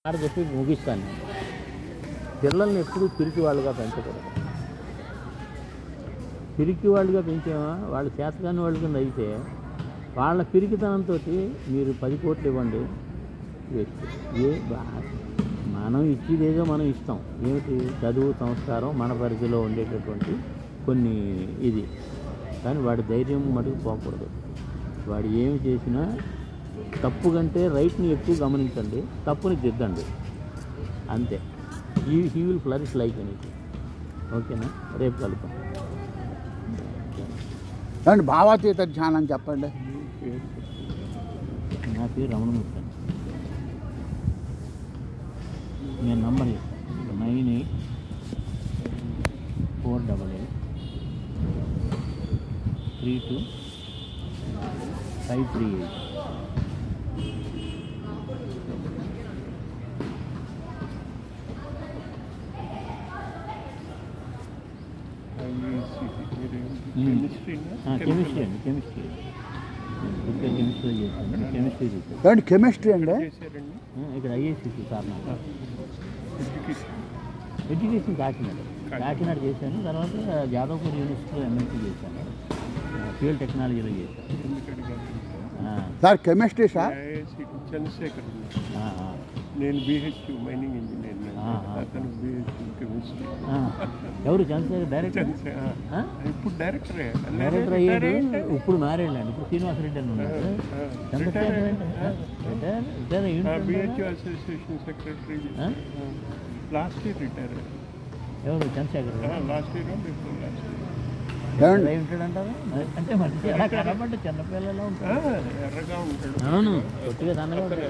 ఆడ చెప్పి ముగిస్తాను. పిల్లల్ని ఎప్పుడూ పిరికి వాళ్ళుగా పెంచకూడదు. పిరికి వాళ్ళుగా పెంచామా వాళ్ళు చేతకాని వాళ్ళ కింద అయితే వాళ్ళ పిరికితనంతో మీరు 10 కోట్లు ఇవ్వండి వేస్ట్. మనం ఇచ్చేదేదో మనం ఇస్తాం. ఏమిటి చదువు సంస్కారం మన పరిధిలో ఉండేటటువంటి కొన్ని ఇది. కానీ వాడి ధైర్యం మటుకు పోకూడదు. వాడు ఏమి చేసినా తప్పు కంటే రైట్ని ఎక్కువ గమనించండి, తప్పుని దిద్దండి, అంతే. He will flourish like anything. ఓకేనా? రేపు కలుద్దాం. భావాతీత ధ్యానం చెప్పండి. నా పేరు రమణమూర్తి. నేను నంబర్ చెప్తాను 984832532538. కెమిస్ట్రీ అండి. కెమిస్ట్రీ చేశాను. కెమిస్ట్రీ అండి. ఇక్కడ ఐఏసీసీ సార్ నాకు ఎడ్యుకేషన్ కాకినాడ చేశాను. తర్వాత జాదవ్పూర్ యూనివర్సిటీలో ఎంఎస్సీ చేశాను. ఫ్యూయల్ టెక్నాలజీలో చేశాను. Sir chemistry sir. చంద్రశేఖర్ నేను బిహెచ్యు మైనింగ్ ఇంజనీర్. అతను బిహెచ్యు కెమిస్ట్రీ. ఎవరు చంద్రశేఖర్? డైరెక్టర్. ఇప్పుడు డైరెక్టర్ అయ్యాడు. ఇప్పుడు మ్యారేడ్ అండి. ఇప్పుడు శ్రీనివాసరెడ్డి అని ఉన్నాడు. BHU association secretary. Last year retire. ఎవరు? చంద్రశేఖర్. లాస్ట్ ఇయర్ ఉంటాడంటారు. అంటే మంచి ఎలా కనబడ్డ చిన్నపిల్లలా ఉంటాడు. ఎర్రగా ఉంటాడు. అవును, కొద్దిగా సన్నగా ఉంటాడు.